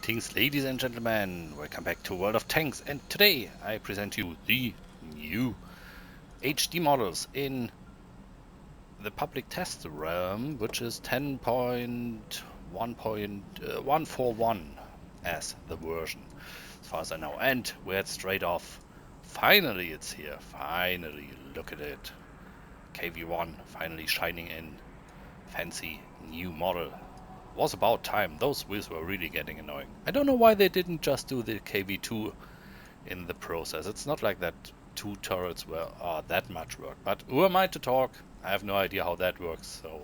Greetings, ladies and gentlemen, welcome back to World of Tanks, and today I present you the new HD models in the public test realm, which is 10.1.141 as the version, as far as I know. And we're straight off. Finally it's here, finally, look at it. KV1 finally shining in. Fancy new model. Was about time. Those wheels were really getting annoying. I don't know why they didn't just do the KV2 in the process. It's not like that two turrets were that much work. But who am I to talk? I have no idea how that works, so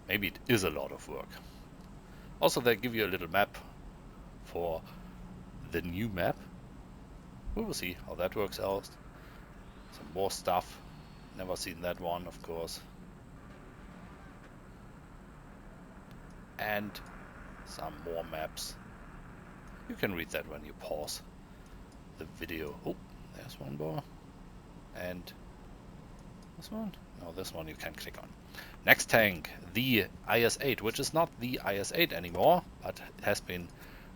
maybe it is a lot of work. Also, they give you a little map for the new map. We will see how that works out. Some more stuff. Never seen that one, of course. And some more maps. You can read that when you pause the video. Oh, there's one more. And this one? No, this one you can click on. Next tank, the IS-8, which is not the IS-8 anymore, but it has been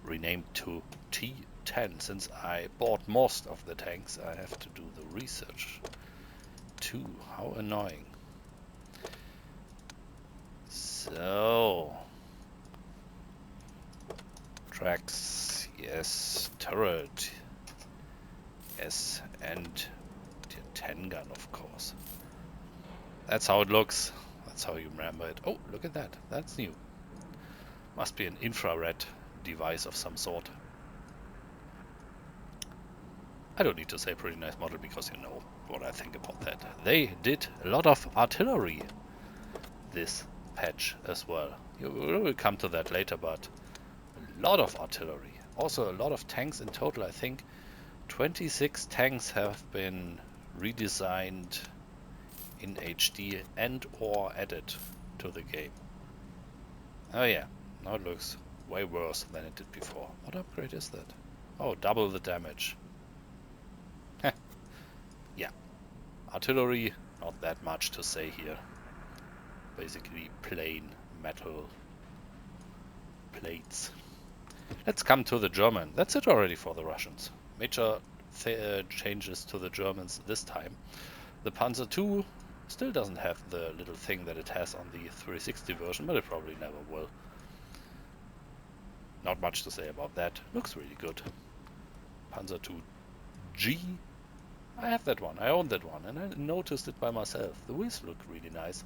renamed to T10. Since I bought most of the tanks, I have to do the research too. How annoying. So, tracks, yes, turret, yes, and the 10 gun, of course. That's how it looks. That's how you remember it. Oh, look at that. That's new. Must be an infrared device of some sort. I don't need to say pretty nice model because you know what I think about that. They did a lot of artillery this patch as well. You will come to that later, but a lot of artillery. Also a lot of tanks in total. I think 26 tanks have been redesigned in HD and or added to the game. Oh yeah, now it looks way worse than it did before. What upgrade is that? Oh, double the damage. Yeah, artillery, not that much to say here. Basically plain metal plates. Let's come to the German. That's it already for the Russians. Major changes to the Germans this time. The Panzer II still doesn't have the little thing that it has on the 360 version, but it probably never will. Not much to say about that. Looks really good. Panzer II G. I have that one. I own that one, and I noticed it by myself. The wheels look really nice.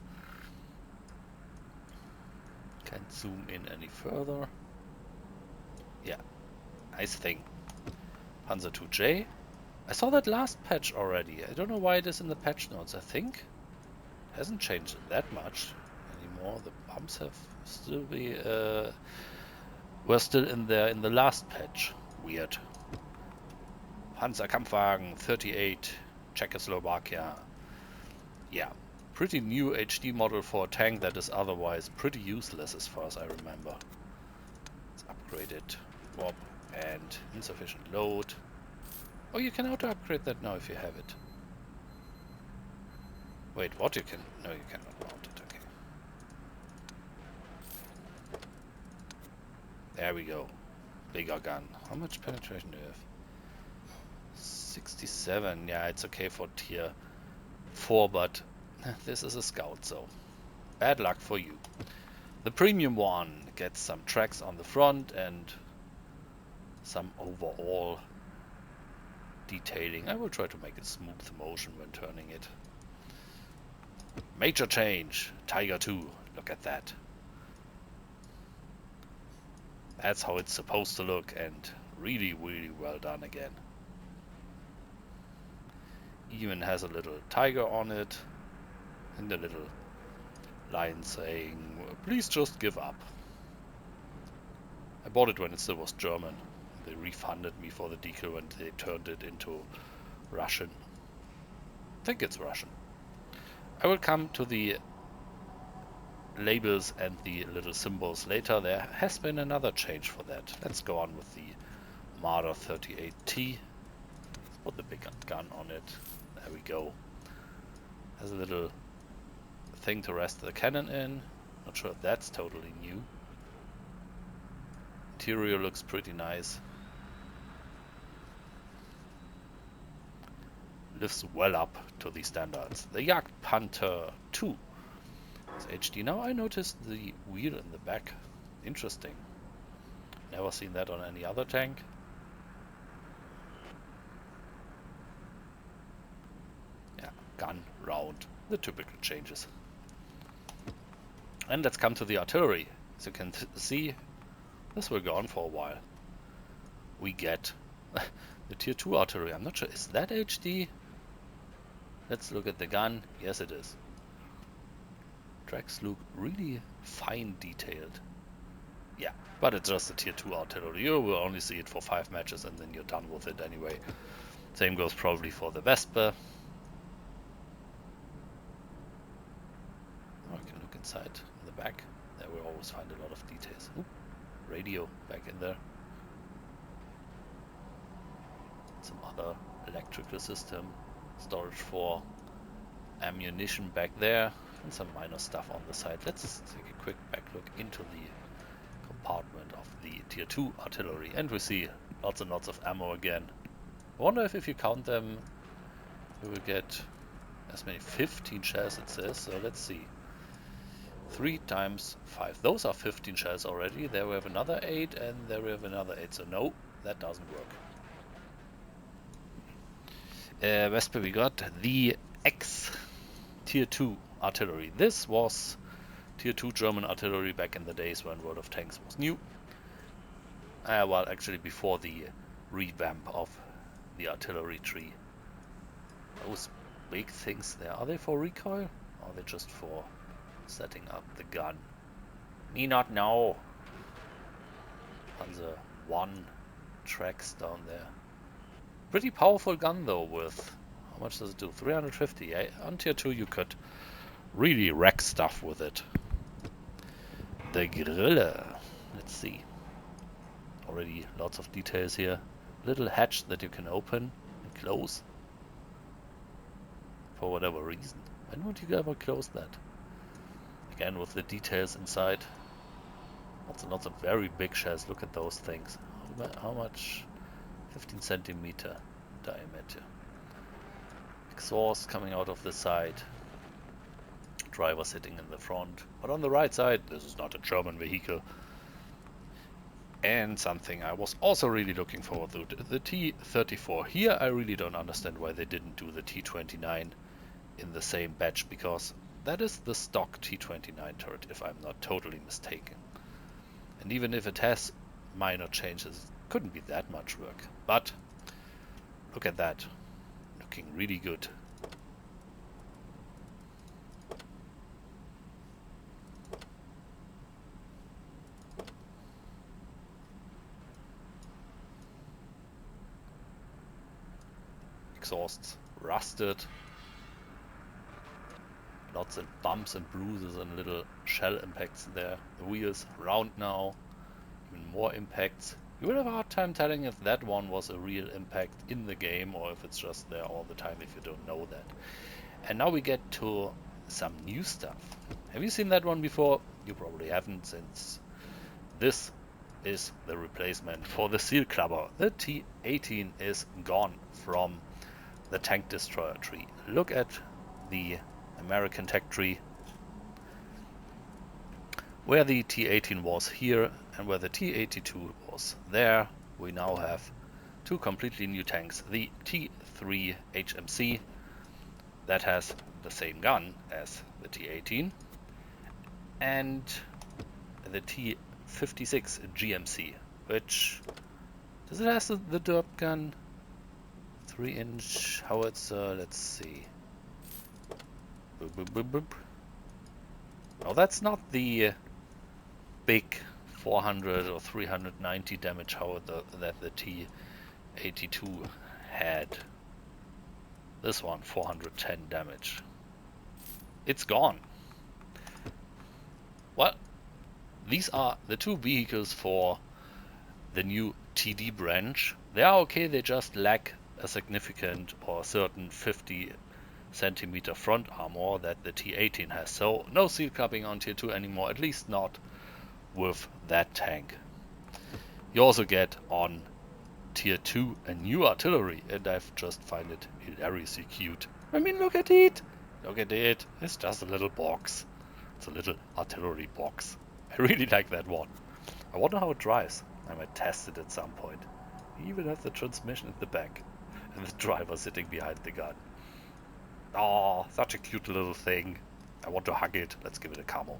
Can't zoom in any further. Yeah, nice thing. Panzer II J. I saw that last patch already. I don't know why it is in the patch notes. I think it hasn't changed that much anymore. The pumps have still were still in there in the last patch. Weird. Panzerkampfwagen 38, Czechoslovakia. Yeah, pretty new HD model for a tank that is otherwise pretty useless as far as I remember. It's upgraded, warp, and insufficient load. Oh, you can auto upgrade that now if you have it. Wait, what? You can? No, you cannot mount it. Okay. There we go. Bigger gun. How much penetration do you have? 67. Yeah, it's okay for tier 4, but this is a scout, so bad luck for you. The premium one gets some tracks on the front and some overall detailing. I will try to make a smooth motion when turning it. Major change. Tiger 2. Look at that. That's how it's supposed to look, and really, really well done again. Even has a little tiger on it and a little line saying, please just give up. I bought it when it still was German. They refunded me for the decal when they turned it into Russian. I think it's Russian. I will come to the labels and the little symbols later. There has been another change for that. Let's go on with the Marder 38T. Put the big gun on it. There we go. Has a little thing to rest the cannon in. Not sure if that's totally new. interior looks pretty nice. Lives well up to the standards. The Jagdpanther 2 is HD. Now I noticed the wheel in the back. Interesting. Never seen that on any other tank. Yeah, gun, round, the typical changes. And let's come to the artillery. As you can see, this will go on for a while. We get the tier 2 artillery. I'm not sure, is that HD? Let's look at the gun. Yes, it is. Tracks look really fine detailed. Yeah, but it's just a tier 2 artillery. You will only see it for 5 matches and then you're done with it anyway. Same goes probably for the Vesper. Oh, I can look inside the back. There we always find a lot of details. Ooh, radio back in there. Some other electrical system. Storage for ammunition back there. And some minor stuff on the side. Let's take a quick back look into the compartment of the tier 2 artillery. And we see lots and lots of ammo again. I wonder if you count them, we will get as many 15 shells it says. So let's see. 3 times 5. Those are 15 shells already. There we have another 8 and there we have another 8. So no, that doesn't work. Vesper, we got the X tier 2 artillery. This was tier 2 German artillery back in the days when World of Tanks was new. Well, actually before the revamp of the artillery tree. Those big things there, are they for recoil? Or are they just for setting up the gun? Me not know. Panzer 1 tracks down there. Pretty powerful gun though, with, how much does it do? 350. On tier 2 you could really wreck stuff with it. The Grille. Let's see. Already lots of details here. Little hatch that you can open and close. For whatever reason. When would you ever close that? Again with the details inside. Lots and lots of very big shells. Look at those things. How much? 15 centimeter diameter. Exhaust coming out of the side. Driver sitting in the front. But on the right side, this is not a German vehicle. And something I was also really looking forward to, the T-34. Here I really don't understand why they didn't do the T-29 in the same batch, because that is the stock T-29 turret, if I'm not totally mistaken. And even if it has minor changes, it couldn't be that much work. But look at that, looking really good. Exhausts rusted. Lots of bumps and bruises and little shell impacts there. The wheels round now. Even more impacts. You will have a hard time telling if that one was a real impact in the game or if it's just there all the time if you don't know that. And now we get to some new stuff. Have you seen that one before? You probably haven't, since this is the replacement for the Seal Clubber. The T-18 is gone from the tank destroyer tree. Look at the American tech tree, where the T-18 was here and where the T-82 was there. We now have two completely new tanks. The T-3 HMC that has the same gun as the T-18, and the T-56 GMC, which does it have the derp gun? 3-inch howitzer, let's see. Boop, boop, boop, boop. No, that's not the big 400 or 390 damage howitzer that the T-82 had. This one, 410 damage. It's gone. Well, these are the two vehicles for the new TD branch. They are okay, they just lack a significant or certain 50 centimeter front armor that the T-18 has. So no seal cupping on tier 2 anymore, at least not with that tank. You also get on Tier 2 a new artillery, and I've just find it hilariously cute. I mean, look at it! Look at it! It's just a little box. It's a little artillery box. I really like that one. I wonder how it drives. I might test it at some point. You even have the transmission at the back, and the driver sitting behind the gun. Oh, such a cute little thing. I want to hug it. Let's give it a camo.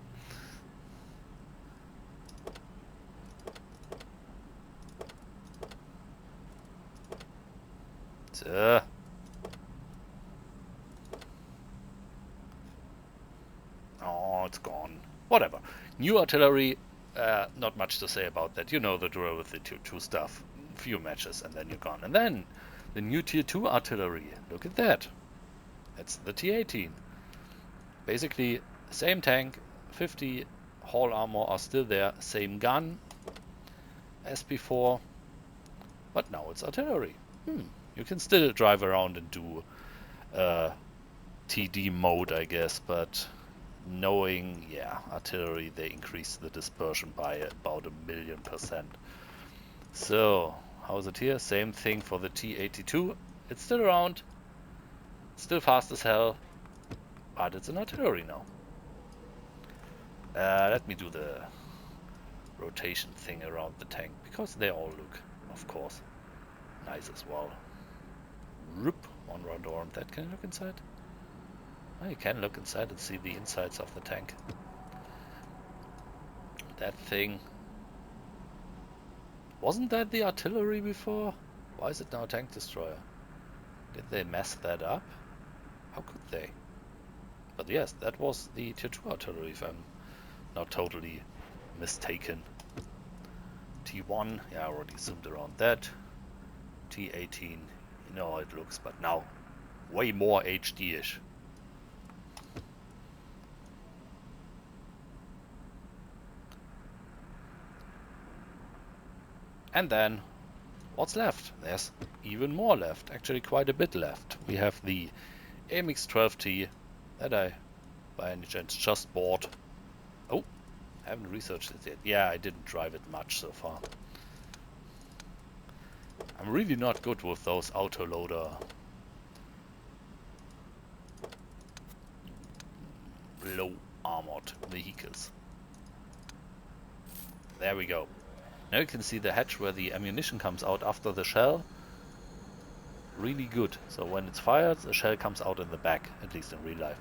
So. Oh, it's gone. Whatever. New artillery, not much to say about that. You know the drill with the Tier 2 stuff. Few matches and then you're gone. And then the new Tier 2 artillery. Look at that. That's the T-18. Basically, same tank, 50 hull armor are still there, same gun as before, but now it's artillery. You can still drive around and do TD mode, I guess, but knowing, yeah, artillery, they increase the dispersion by about 1,000,000%. So, how's it here? Same thing for the T-82. It's still around, still fast as hell, but it's an artillery now. Let me do the rotation thing around the tank, because they all look, of course, nice as well. Roop, one round arm. That can you look inside? Oh, you can look inside and see the insides of the tank. That thing. Wasn't that the artillery before? Why is it now a tank destroyer? Did they mess that up? How could they? But yes, that was the Tier 2 artillery, if I'm not totally mistaken. T1, yeah, I already zoomed around that. T18, you know how it looks, but now way more HD-ish. And then, what's left? There's even more left, actually quite a bit left. We have the AMX-12T that I, by any chance, just bought. Oh, haven't researched it yet. Yeah, I didn't drive it much so far. I'm really not good with those autoloader low armored vehicles. There we go. Now you can see the hatch where the ammunition comes out after the shell. Really good. So when it's fired, the shell comes out in the back, at least in real life.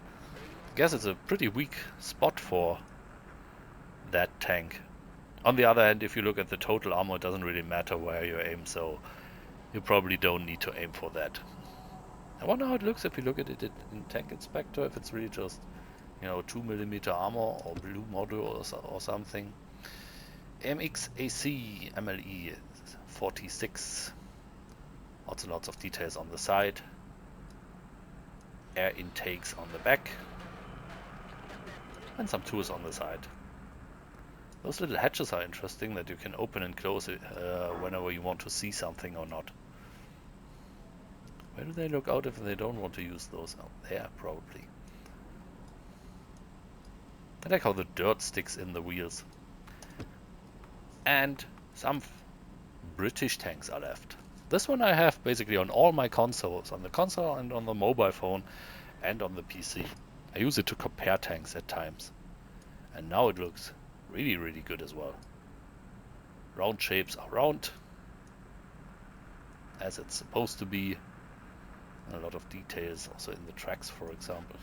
I guess it's a pretty weak spot for that tank. On the other hand, if you look at the total armor, it doesn't really matter where you aim, so you probably don't need to aim for that. I wonder how it looks if you look at it in Tank Inspector, if it's really just, you know, 2mm armor or blue module or something. MXAC MLE 46. Lots of details on the side. Air intakes on the back. And some tools on the side. Those little hatches are interesting, that you can open and close it whenever you want to see something or not. Where do they look out if they don't want to use those? Oh, there, probably. I like how the dirt sticks in the wheels. And some British tanks are left. This one I have basically on all my consoles, on the console and on the mobile phone and on the PC. I use it to compare tanks at times. And now it looks really, really good as well. Round shapes are round, as it's supposed to be. And a lot of details also in the tracks, for example.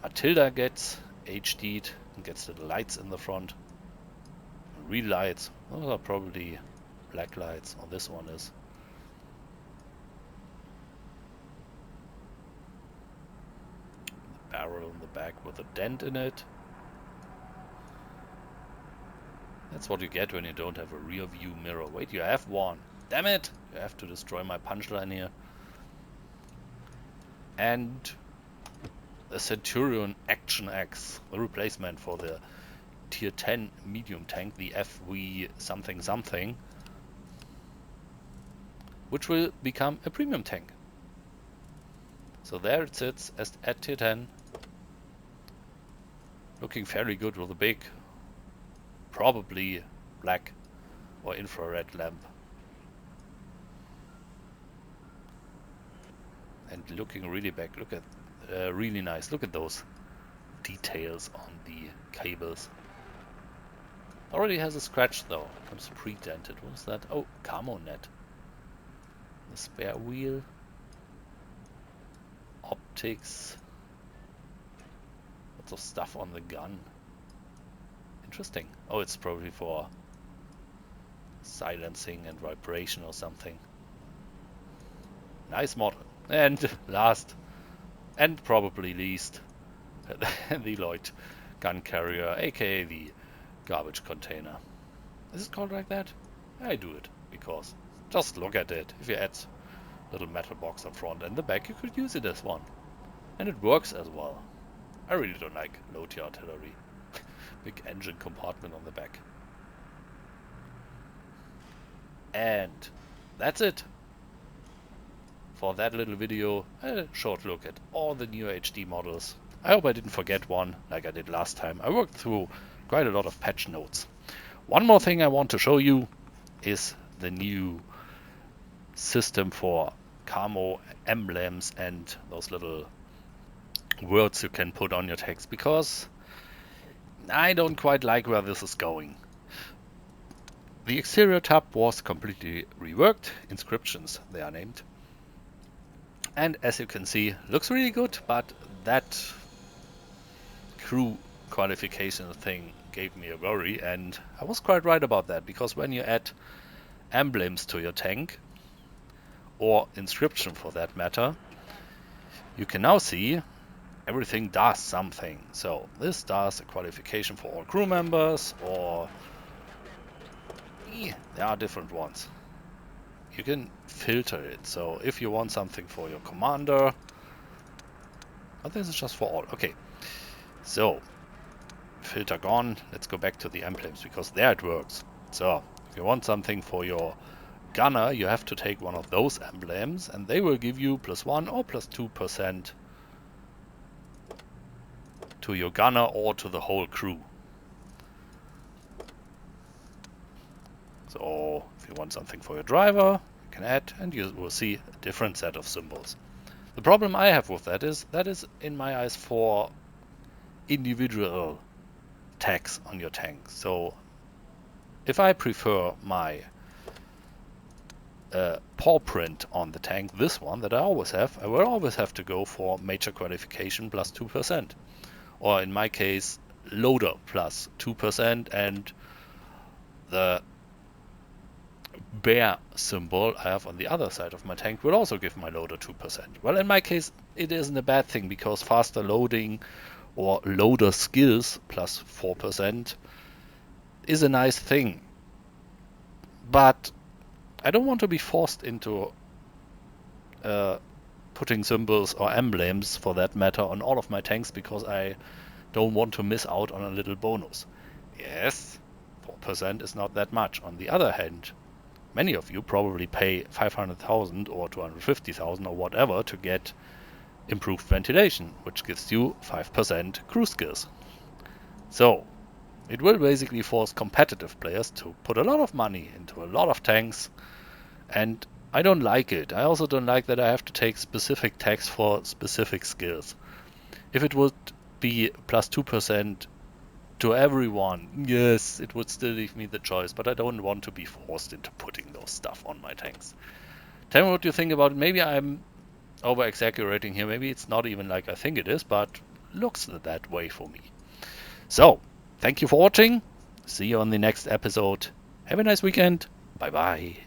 Matilda gets HD'd and gets the lights in the front. Real lights, those are probably black lights, or this one is. The barrel in the back with a dent in it. That's what you get when you don't have a rear view mirror. Wait, you have one. Damn it! You have to destroy my punchline here. And a Centurion Action X, the replacement for the Tier 10 medium tank, the FV something something, which will become a premium tank. So there it sits at Tier 10, looking fairly good with a big probably black or infrared lamp. And looking really back, look at really nice. Look at those details on the cables. Already has a scratch though. Comes pre-dented. What was that? Oh, Camo net. The spare wheel. Optics. Lots of stuff on the gun. Interesting. Oh, it's probably for silencing and vibration or something. Nice model. And last, and probably least, the Lloyd gun carrier, aka the garbage container. Is it called like that? I do it because just look at it. If you add little metal box up front and the back, you could use it as one, and it works as well. I really don't like low-tier artillery. Big engine compartment on the back. And that's it for that little video. A short look at all the new HD models. I hope I didn't forget one like I did last time. I worked through quite a lot of patch notes. One more thing I want to show you is the new system for Camo emblems and those little words you can put on your text, because I don't quite like where this is going. The exterior tab was completely reworked. Inscriptions, they are named. And as you can see, looks really good, but that crew qualification thing gave me a worry, and I was quite right about that, because when you add emblems to your tank, or inscription for that matter, you can now see everything does something. So this does a qualification for all crew members, or there are different ones. You can filter it. So if you want something for your commander, but this is just for all. Okay, so filter gone. Let's go back to the emblems, because there it works. So if you want something for your gunner, you have to take one of those emblems, and they will give you +1 or +2% to your gunner or to the whole crew. So if you want something for your driver, you can add, and you will see a different set of symbols. The problem I have with that is in my eyes for individual tags on your tank. So if I prefer my paw print on the tank, this one that I always have, I will always have to go for major qualification +2%. Or in my case, loader +2%, and the bear symbol I have on the other side of my tank will also give my loader 2%. Well, in my case, it isn't a bad thing, because faster loading or loader skills +4% is a nice thing. But I don't want to be forced into putting symbols or emblems, for that matter, on all of my tanks, because I don't want to miss out on a little bonus. Yes, 4% is not that much. On the other hand, many of you probably pay 500,000 or 250,000 or whatever to get improved ventilation, which gives you 5% crew skills. So it will basically force competitive players to put a lot of money into a lot of tanks, and I don't like it. I also don't like that I have to take specific tags for specific skills. If it would be +2% to everyone, yes, it would still leave me the choice, but I don't want to be forced into putting those stuff on my tanks. Tell me what you think about it. Maybe I'm over-exaggerating here. Maybe it's not even like I think it is, but looks that way for me. So, thank you for watching. See you on the next episode. Have a nice weekend. Bye-bye.